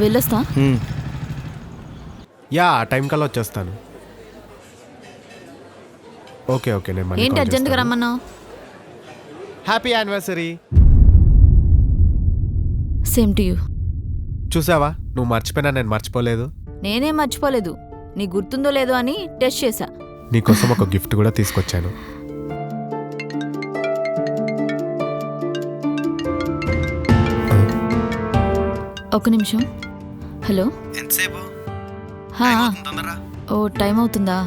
వెళ్ళొస్తా. Yeah time కల్లా వచ్చేస్తాను. ఓకే ఓకే నేను మళ్ళీ ఏంటి కాల్ అర్జెంట్గా చేస్తాను. రమ్మన్నావు? Happy anniversary. Same to you. చూసావా నువ్వు మర్చిపోయినా నేను మర్చిపోలేదు. నేనేం మర్చిపోలేదు, నీ గుర్తుందో లేదో అని టెస్ట్ చేశా. నీకోసం ఒక గిఫ్ట్ కూడా తీసుకొచ్చాను. ఒక నిమిషం. హలో. ఎంతసేపు? హా. తొందరరా. ఓ టైం అవుతుందా?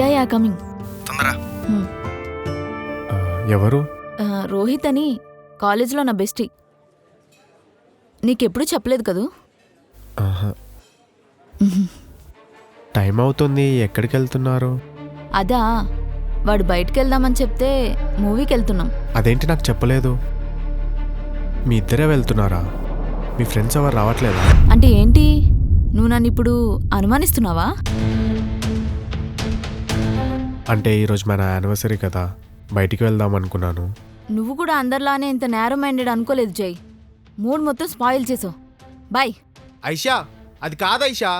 Ya ya coming. తొందరరా. ఎవరు? రోహిత్ అని కాలేజీలో నా బెస్టీ. నీకెప్పుడు చెప్పలేదు కదూ? ఆహా. టైం అవుతుంది, ఎక్కడికి వెళ్తున్నారు? అదా, వాడు బయటికి వెళ్దామని చెప్తే మూవీకి వెళ్తున్నాం. అదేంటి నాకు చెప్పలేదు? మీ ఇద్దరే వెళ్తున్నారా? మీ ఫ్రెండ్స్ ఎవరు రావట్లేదా? అంటే ఏంటి, నువ్వు నన్ను ఇప్పుడు అనుమానిస్తున్నావా? అంటే ఈరోజు మన యానివర్సరీ కదా, బయటికి వెళ్దాం అనుకున్నాను. నువ్వు కూడా అందరిలానే ఇంత నేరో మైండెడ్ అనుకోలేదు జై. మూడ్ మొత్తం స్పాయిల్ చేసావు. బాయ్. ఐషా అది కాదు ఐషా.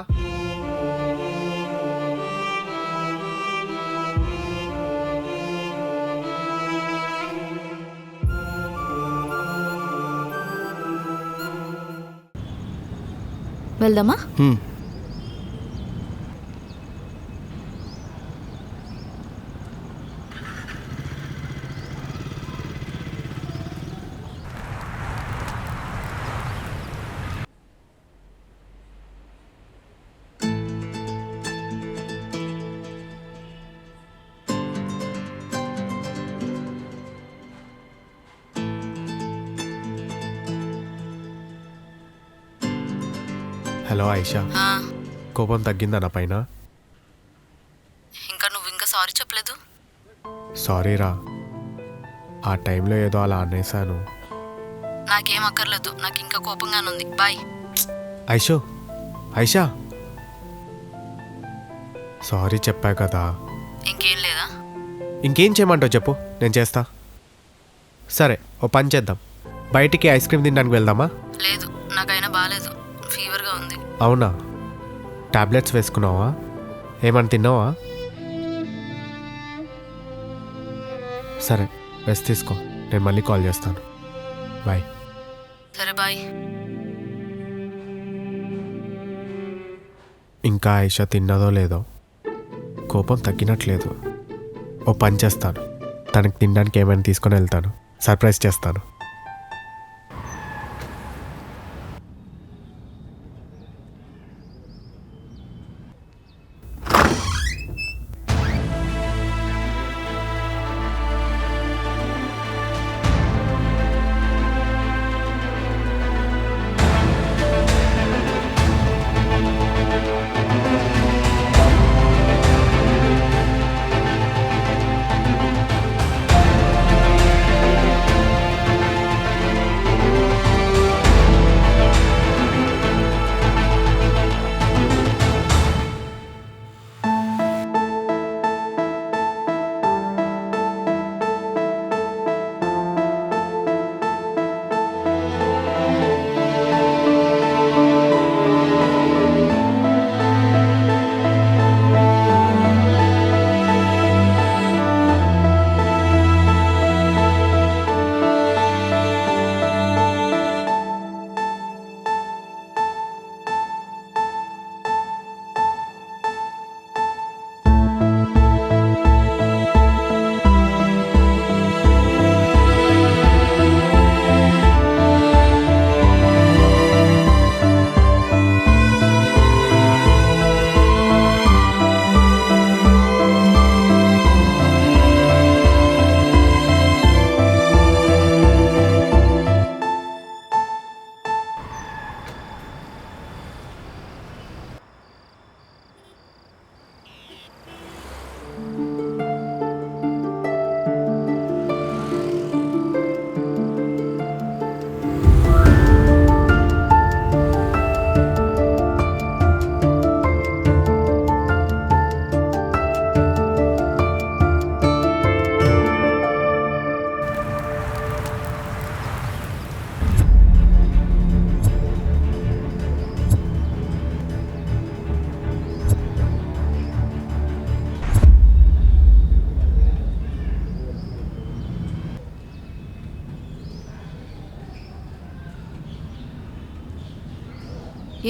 వెళ్దామా? హలో ఐషా, కోపం తగ్గిందా నా పైన? ఇంకా సారీ చెప్పలేదు. సారీ రా, ఆ టైంలో ఏదో అలా అనేసాను. నాకేం అక్కర్లేదు, నాకు ఇంకా కోపంగానుంది. బాయ్. ఐషో ఐషా, సారీ చెప్పా కదా. ఇంకేం లేదా? ఇంకేం చేయమంటావు చెప్పు, నేను చేస్తా. సరే ఓ పని చేద్దాం, బయటికి ఐస్ క్రీమ్ తినడానికి వెళ్దామా? లేదు, నాకైనా బాగాలేదు, ఫీవర్గా ఉంది. అవునా, టాబ్లెట్స్ వేసుకున్నావా? ఏమన్నా తిన్నావా? సరే రెస్ట్ తీసుకో, నేను మళ్ళీ కాల్ చేస్తాను. బాయ్. సరే బాయ్. ఇంకా ఐషా తిన్నదో లేదో, కోపం తగ్గినట్లేదు. ఓ పని చేస్తాను, తనకి తినడానికి ఏమైనా తీసుకొని వెళ్తాను, సర్ప్రైజ్ చేస్తాను.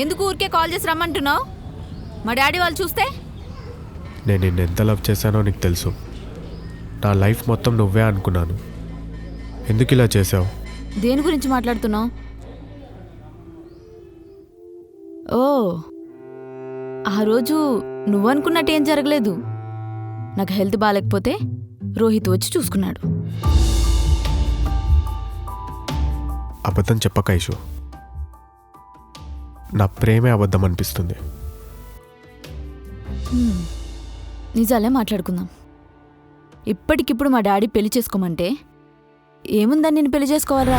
ఎందుకు ఊరికే కాల్ చేసి రమ్మంటున్నావు? మా డాడీ వాళ్ళు చూస్తే? నేను నిన్ను ఎంత లవ్ చేశానో నీకు తెలుసు. నా లైఫ్ మొత్తం నువ్వే అనుకున్నాను. ఎందుకు ఇలా చేసావు? దేని గురించి మాట్లాడుతున్నావు? ఓ, ఆ రోజు నువ్వనుకున్నట్టు ఏం జరగలేదు. నాకు హెల్త్ బాగాలేకపోతే రోహిత్ వచ్చి చూసుకున్నాడు. అబద్ధం చెప్పక ఐషు. నా ప్రేమే అబద్ధం అనిపిస్తుంది. నిజాలే మాట్లాడుకుందాం. ఇప్పటికిప్పుడు మా డాడీ పెళ్లి చేసుకోమంటే ఏముందని నేను పెళ్లి చేసుకోవాలా?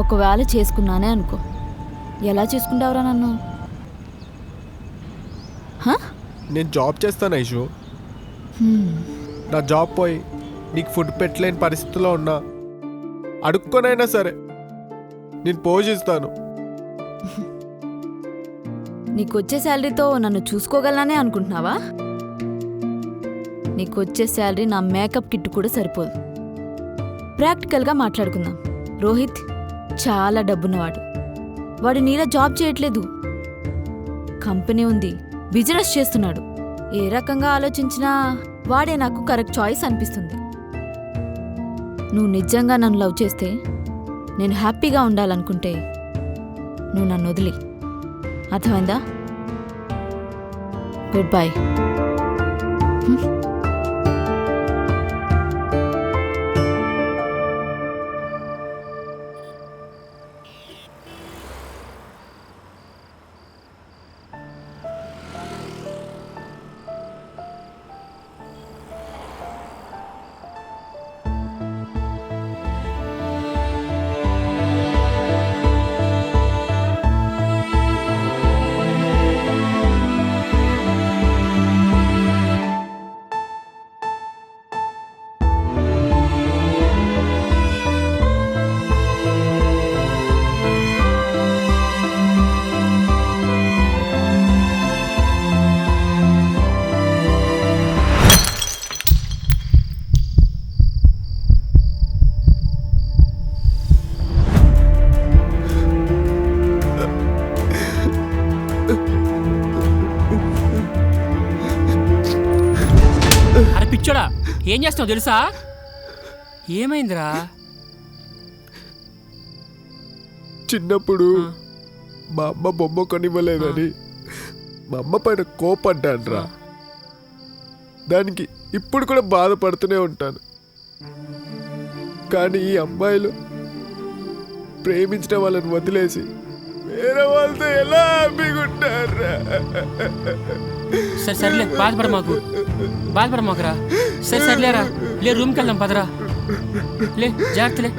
ఒకవేళ చేసుకున్నానే అనుకో, ఎలా చేసుకుంటావురా నన్ను? నేను జాబ్ చేస్తాను ఐషు. నా జాబ్ పోయి నీకు ఫుడ్ పెట్టలేని పరిస్థితిలో ఉన్నా అడుక్కొనైనా సరే నేను పోషిస్తాను. నీకొచ్చే శాలరీతో నన్ను చూసుకోగలననే అనుకుంటున్నావా? నీకొచ్చే శాలరీ నా మేకప్ కిట్ కూడా సరిపోదు. ప్రాక్టికల్గా మాట్లాడుకుందాం. రోహిత్ చాలా డబ్బున్నవాడు. వాడు నీలా జాబ్ చేయట్లేదు. కంపెనీ ఉంది, బిజినెస్ చేస్తున్నాడు. ఏ రకంగా ఆలోచించినా వాడే నాకు కరెక్ట్ చాయిస్ అనిపిస్తుంది. నువ్వు నిజంగా నన్ను లవ్ చేస్తే, నేను హ్యాపీగా ఉండాలనుకుంటే నువ్వు నన్ను వదిలి. అర్థమైందా? Good bye. పిచ్చోడా, ఏం చేస్తావు తెలుసా? ఏమైందిరా? చిన్నప్పుడు మా అమ్మ బొమ్మ కొనివ్వలేదని మా అమ్మ పైన కోపడ్డాన్రా. దానికి ఇప్పుడు కూడా బాధపడుతూనే ఉంటాను. కానీ ఈ అమ్మాయిలు ప్రేమించిన వాళ్ళని వదిలేసి వేరే వాళ్ళతో ఎలా హ్యాపీగా ఉంటారా? సరే సర్లే, బాధపడమాకురా. సరే సర్లేరా, లే రూమ్కి వెళ్దాం పదరా. లే జాగ్రత్తలే.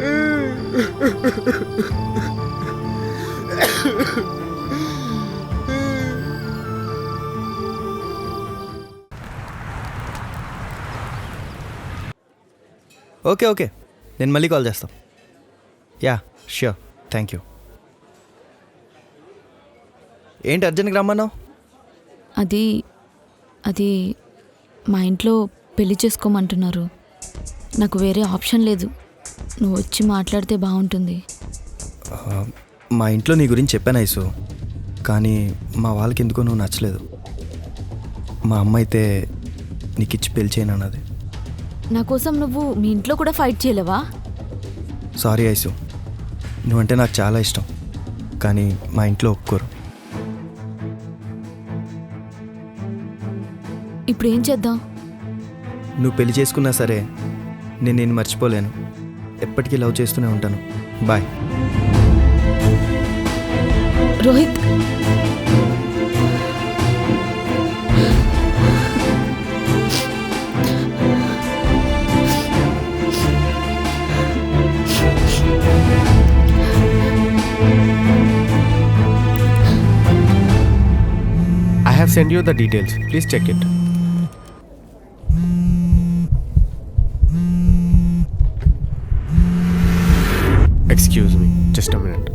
ఓకే, నేను మళ్ళీ కాల్ చేస్తాను. Yeah sure, thank you. ఏంటి అర్జెంట్గా రమ్మన్నావు? అది మా ఇంట్లో పెళ్లి చేసుకోమంటున్నారు. నాకు వేరే ఆప్షన్ లేదు. నువ్వు వచ్చి మాట్లాడితే బాగుంటుంది. మా ఇంట్లో నీ గురించి చెప్పాను ఐసు, కానీ మా వాళ్ళకి ఎందుకో నువ్వు నచ్చలేదు. మా అమ్మ అయితే నీకు ఇచ్చి పెళ్లి చేయను అన్నది. నా కోసం నువ్వు మీ ఇంట్లో కూడా ఫైట్ చేయలేవా? సారీ ఐసు, నువ్వంటే నాకు చాలా ఇష్టం, కానీ మా ఇంట్లో ఒప్పుకోరు. ఇప్పుడు ఏం చేద్దాం? నువ్వు పెళ్లి చేసుకున్నా సరే నేను మర్చిపోలేను. ఎప్పటికీ లవ్ చేస్తూనే ఉంటాను. Bye. Rohit, I have sent you the details. Please check it. Excuse me, just a minute.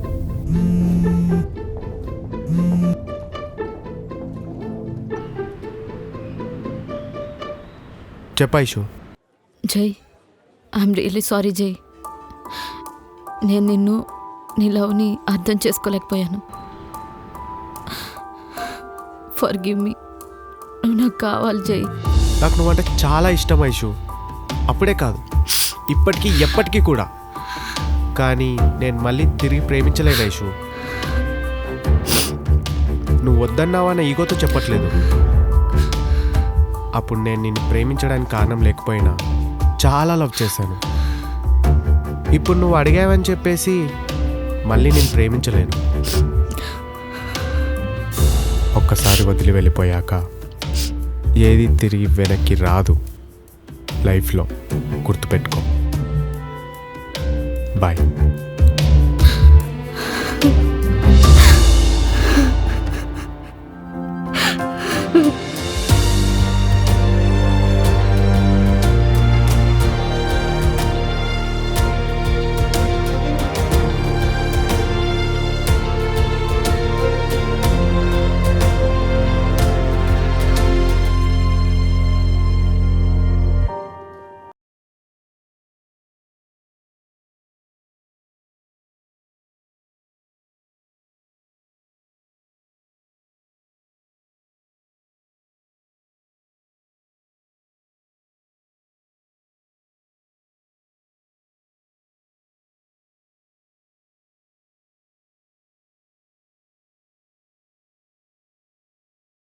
చెప్పైషు. జై, ఐఎమ్ రియలీ సారీ జై. నేను నీ లవ్ని అర్థం చేసుకోలేకపోయాను. Forgive me. నువ్వు నాకు కావాలి జై. నాకు నువ్వంటే చాలా ఇష్టం ఐషు. అప్పుడే కాదు, ఇప్పటికీ ఎప్పటికీ కూడా. కానీ నేను మళ్ళీ తిరిగి ప్రేమించలేను ఐషు. నువ్వు వద్దన్నావన్న ఈగోతో చెప్పట్లేదు. అప్పుడు నేను నిన్ను ప్రేమించడానికి కారణం లేకపోయినా చాలా లవ్ చేశాను. ఇప్పుడు నువ్వు అడిగావని చెప్పేసి మళ్ళీ నేను ప్రేమించలేను. ఒక్కసారి వదిలి వెళ్ళిపోయాక ఏది తిరిగి వెనక్కి రాదు. లైఫ్లో గుర్తుపెట్టుకో. బాయ్.